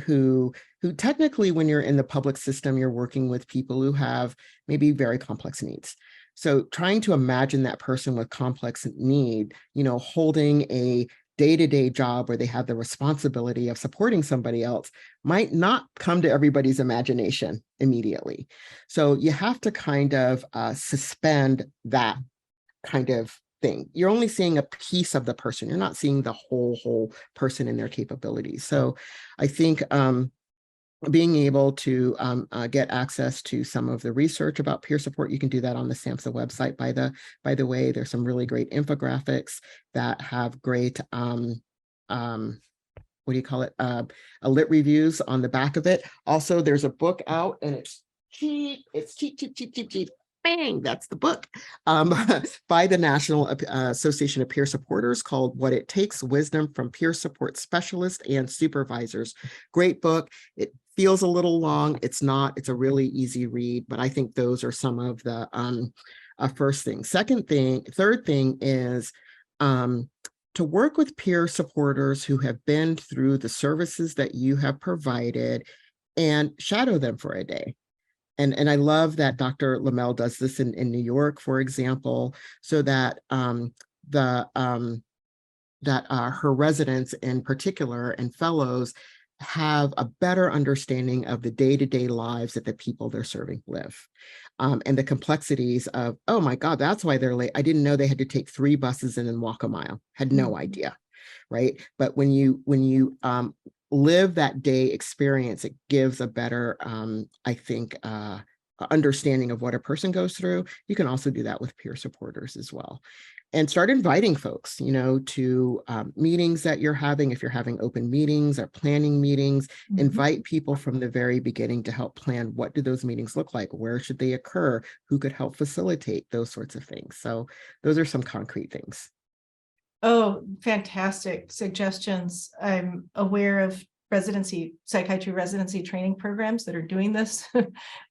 who technically, when you're in the public system, you're working with people who have maybe very complex needs. So trying to imagine that person with complex need, holding a day-to-day job where they have the responsibility of supporting somebody else might not come to everybody's imagination immediately. So you have to kind of suspend that kind of thing. You're only seeing a piece of the person. You're not seeing the whole person and their capabilities. So I think being able to get access to some of the research about peer support, you can do that on the SAMHSA website. By the way, there's some really great infographics that have great lit reviews on the back of it. Also, there's a book out, and it's cheap. It's cheap. Bang, that's the book by the National Association of Peer Supporters, called What It Takes: Wisdom from Peer Support Specialists and Supervisors. Great book. It feels a little long. It's not. It's a really easy read, but I think those are some of the first things. Third thing is to work with peer supporters who have been through the services that you have provided and shadow them for a day. And I love that Dr. Lamel does this in New York, for example, so that her residents in particular and fellows have a better understanding of the day-to-day lives that the people they're serving live. And the complexities of, oh my God, that's why they're late. I didn't know they had to take 3 buses and then walk a mile. Had no idea. right? But when you live that day experience, it gives a better, I think, understanding of what a person goes through. You can also do that with peer supporters as well. And start inviting folks, to meetings that you're having. If you're having open meetings or planning meetings, invite people from the very beginning to help plan, what do those meetings look like? Where should they occur? Who could help facilitate those sorts of things? So those are some concrete things. Oh, fantastic suggestions. I'm aware of psychiatry residency training programs that are doing this.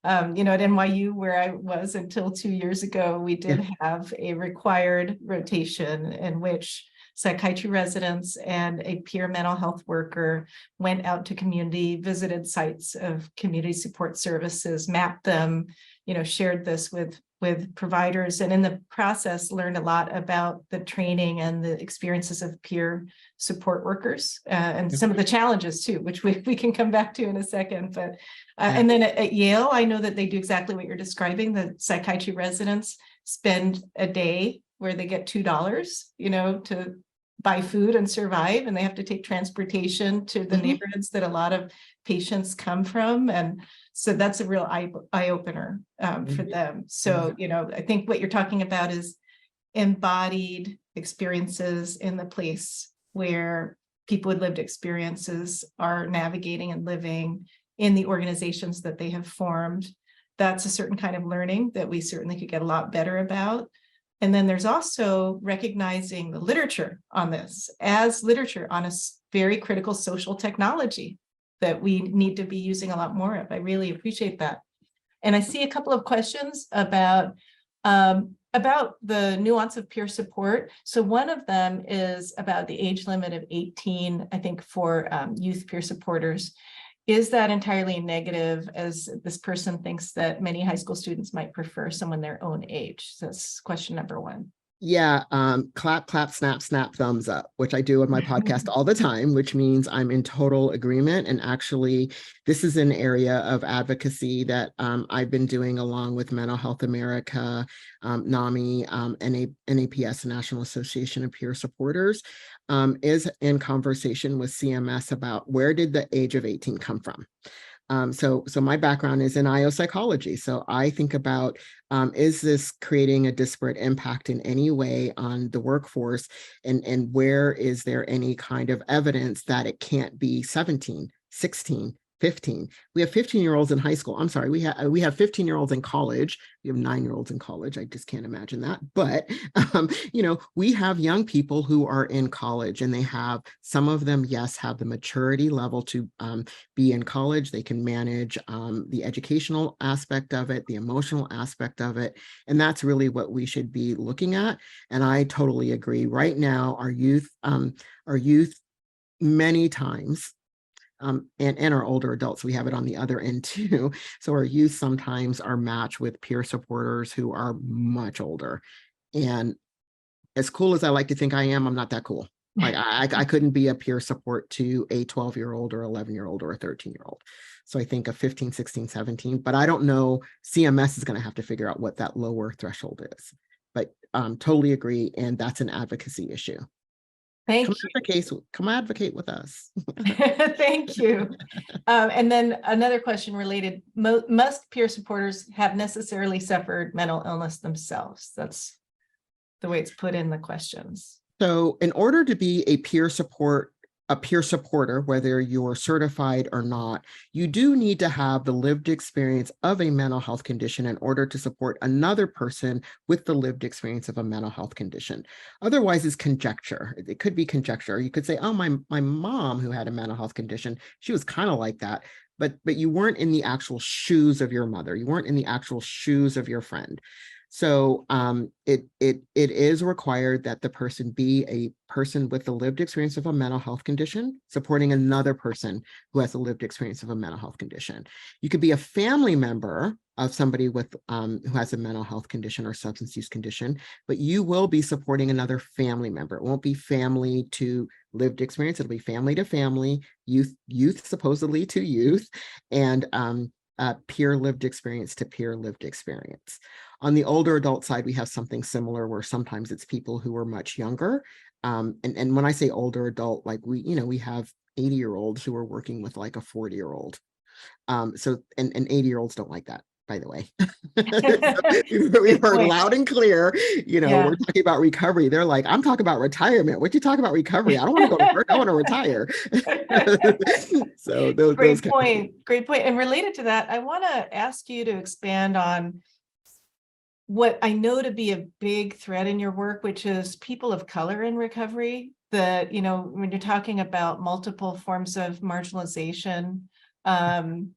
At NYU, where I was until 2 years ago, we did have a required rotation in which psychiatry residents and a peer mental health worker went out to community, visited sites of community support services, mapped them, shared this with providers, and in the process learned a lot about the training and the experiences of peer support workers, and some of the challenges too, which we can come back to in a second. But and then at Yale, I know that they do exactly what you're describing. The psychiatry residents spend a day where they get $2, to buy food and survive, and they have to take transportation to the neighborhoods that a lot of patients come from. And so that's a real eye opener for them. So, I think what you're talking about is embodied experiences in the place where people with lived experiences are navigating and living in the organizations that they have formed. That's a certain kind of learning that we certainly could get a lot better about. And then there's also recognizing the literature on this as literature on a very critical social technology that we need to be using a lot more of. I really appreciate that. And I see a couple of questions about the nuance of peer support. So one of them is about the age limit of 18, I think, for youth peer supporters. Is that entirely negative, as this person thinks that many high school students might prefer someone their own age? So that's question number one. Yeah, clap, clap, snap, snap, thumbs up, which I do on my podcast all the time, which means I'm in total agreement. And actually, this is an area of advocacy that I've been doing along with Mental Health America, NAMI, NAPS, National Association of Peer Supporters, is in conversation with CMS about where did the age of 18 come from? So my background is in IO psychology. So I think about, is this creating a disparate impact in any way on the workforce? And where is there any kind of evidence that it can't be 17, 16, 15? We have 15-year-olds in high school. I'm sorry, we have 15-year-olds in college. We have 9-year-olds in college. I just can't imagine that. But we have young people who are in college, and they have, some of them, yes, have the maturity level to be in college. They can manage the educational aspect of it, the emotional aspect of it, and that's really what we should be looking at. And I totally agree. Right now, our youth many times, and our older adults, we have it on the other end too. So our youth sometimes are matched with peer supporters who are much older. And as cool as I like to think I am, I'm not that cool. Like I couldn't be a peer support to a 12-year-old or 11-year-old or a 13-year-old. So I think a 15, 16, 17, but I don't know, CMS is going to have to figure out what that lower threshold is. But totally agree. And that's an advocacy issue. Thank you. Come advocate with us. Thank you. And then another question related, must peer supporters have necessarily suffered mental illness themselves? That's the way it's put in the questions. So in order to be a peer supporter, whether you're certified or not, you do need to have the lived experience of a mental health condition in order to support another person with the lived experience of a mental health condition. Otherwise, it's conjecture. It could be conjecture. You could say, oh, my mom who had a mental health condition, she was kind of like that. But you weren't in the actual shoes of your mother. You weren't in the actual shoes of your friend. So it is required that the person be a person with the lived experience of a mental health condition, supporting another person who has a lived experience of a mental health condition. You could be a family member of somebody with who has a mental health condition or substance use condition, but you will be supporting another family member. It won't be family to lived experience. It'll be family to family, youth supposedly to youth, and peer lived experience to peer lived experience. On the older adult side, we have something similar where sometimes it's people who are much younger And when I say older adult, like we have 80-year-olds who are working with like a 40-year-old. So, and 80-year-olds don't like that, by the way. So we've Good heard point. loud and clear, Yeah. we're talking about recovery. They're like, I'm talking about retirement. What you talk about recovery? I don't want to go to work. I want to retire. So those Great kind of point. Great point. And related to that, I want to ask you to expand on what I know to be a big thread in your work, which is people of color in recovery. That, when you're talking about multiple forms of marginalization, and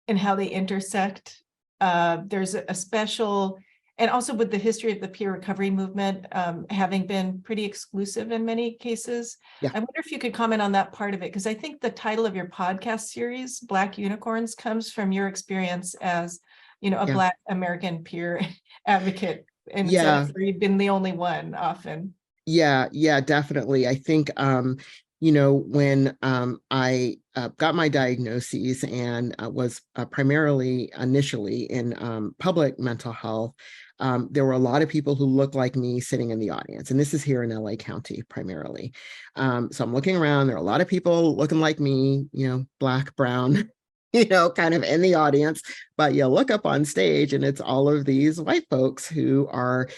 how they intersect, there's a special, and also with the history of the peer recovery movement, having been pretty exclusive in many cases. Yeah. I wonder if you could comment on that part of it, because I think the title of your podcast series, Black Unicorns, comes from your experience as, a Yeah. Black American peer advocate, and Yeah. so you've been the only one often. Yeah, definitely. I think, when I got my diagnoses and was primarily initially in public mental health, there were a lot of people who looked like me sitting in the audience. And this is here in LA County primarily. So I'm looking around, there are a lot of people looking like me, Black, brown, kind of in the audience, but you look up on stage and it's all of these white folks who are,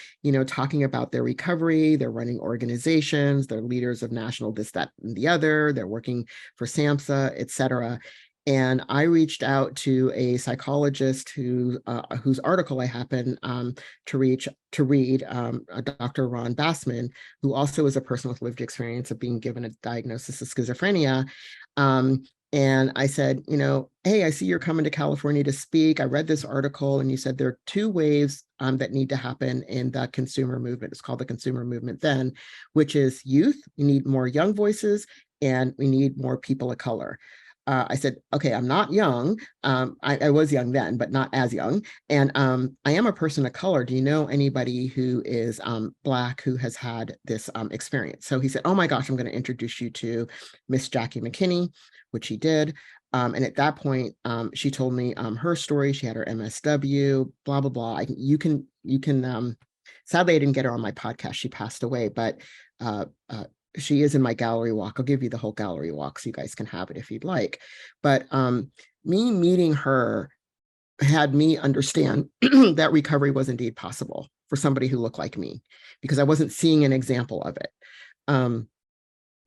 talking about their recovery. They're running organizations, they're leaders of national this, that, and the other. They're working for SAMHSA, et cetera. And I reached out to a psychologist whose article I happen to read, Dr. Ron Bassman, who also is a person with lived experience of being given a diagnosis of schizophrenia. And I said, hey, I see you're coming to California to speak. I read this article and you said there are two waves that need to happen in the consumer movement. It's called the consumer movement then, which is youth. We need more young voices and we need more people of color. I said, okay, I'm not young. I was young then, but not as young. And I am a person of color. Do you know anybody who is Black who has had this experience? So he said, oh my gosh, I'm going to introduce you to Miss Jackie McKinney, which he did. And at that point, she told me her story. She had her MSW, blah, blah, blah. You can, sadly, I didn't get her on my podcast. She passed away, but she is in my gallery walk. I'll give you the whole gallery walk so you guys can have it if you'd like. But me meeting her had me understand that recovery was indeed possible for somebody who looked like me, because I wasn't seeing an example of it.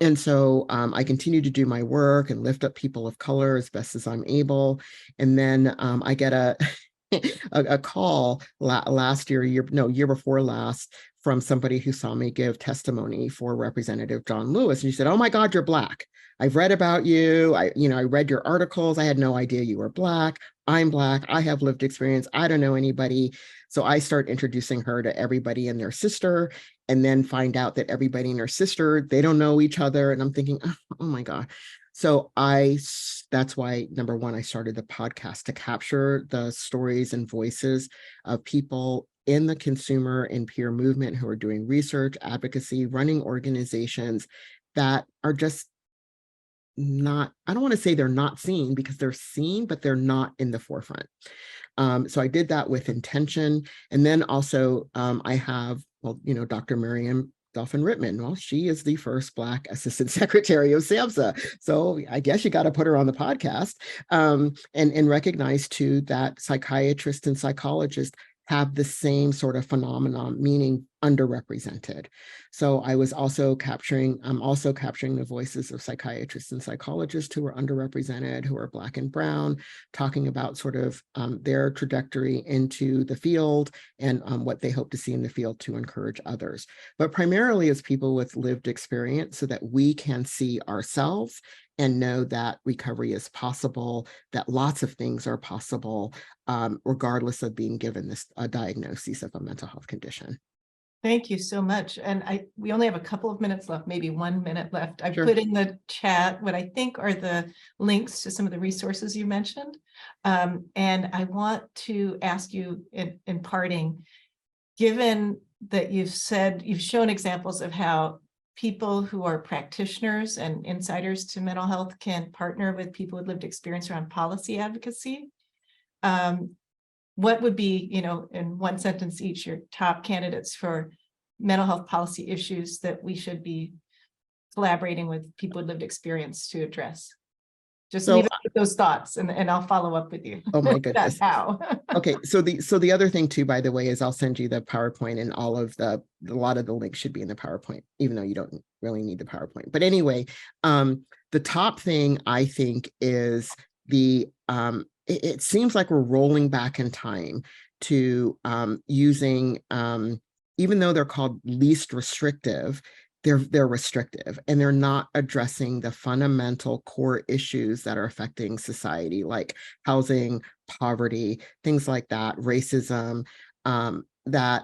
And so I continue to do my work and lift up people of color as best as I'm able. And then I get a call year before last, from somebody who saw me give testimony for Representative John Lewis. And she said, oh my God, you're Black. I've read about you. I read your articles. I had no idea you were Black. I'm Black. I have lived experience. I don't know anybody. So I start introducing her to everybody and their sister, and then find out that everybody and their sister, they don't know each other. And I'm thinking, oh my God. So that's why, number one, I started the podcast to capture the stories and voices of people in the consumer and peer movement who are doing research, advocacy, running organizations that are just not, I don't want to say they're not seen, because they're seen, but they're not in the forefront. So I did that with intention. And then also I have, Dr. Miriam Dolphin-Rittman. Well, she is the first Black Assistant Secretary of SAMHSA. So I guess you got to put her on the podcast, and recognize too that psychiatrists and psychologists have the same sort of phenomenon, meaning underrepresented. So I'm also capturing the voices of psychiatrists and psychologists who are underrepresented, who are Black and brown, talking about sort of their trajectory into the field and what they hope to see in the field to encourage others. But primarily as people with lived experience, so that we can see ourselves and know that recovery is possible, that lots of things are possible, regardless of being given a diagnosis of a mental health condition. Thank you so much. And we only have a couple of minutes left, maybe 1 minute left. I Sure. put in the chat what I think are the links to some of the resources you mentioned. And I want to ask you in parting, given that you've shown examples of how people who are practitioners and insiders to mental health can partner with people with lived experience around policy advocacy. What would be, in one sentence each, your top candidates for mental health policy issues that we should be collaborating with people with lived experience to address. Just So- leave it with those thoughts, and I'll follow up with you. Oh my That's goodness. how. Okay, so the other thing too, by the way, is I'll send you the PowerPoint, and a lot of the links should be in the PowerPoint, even though you don't really need the PowerPoint. But anyway, the top thing I think is it seems like we're rolling back in time to using, even though they're called least restrictive, they're restrictive, and they're not addressing the fundamental core issues that are affecting society, like housing, poverty, things like that, racism, that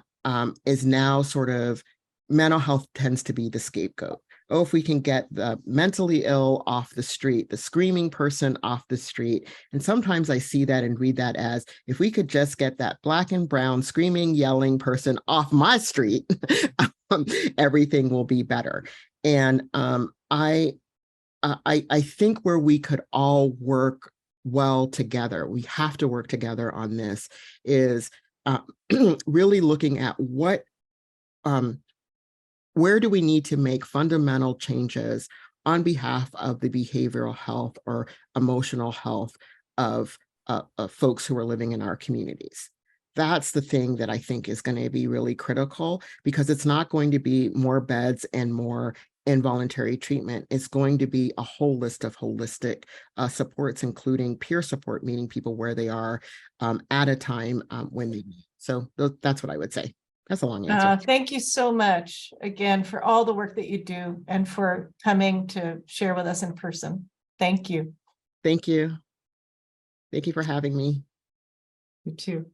is now sort of, mental health tends to be the scapegoat. Oh, if we can get the mentally ill off the street, the screaming person off the street. And sometimes I see that and read that as, if we could just get that Black and brown screaming, yelling person off my street, everything will be better. And I think where we could all work well together, we have to work together on this, is really looking at where do we need to make fundamental changes on behalf of the behavioral health or emotional health of folks who are living in our communities. That's the thing that I think is going to be really critical, because it's not going to be more beds and more involuntary treatment. It's going to be a whole list of holistic supports, including peer support, meeting people where they are at a time when they need. So that's what I would say. That's a long answer. Thank you so much again for all the work that you do and for coming to share with us in person. Thank you. Thank you. Thank you for having me. You too.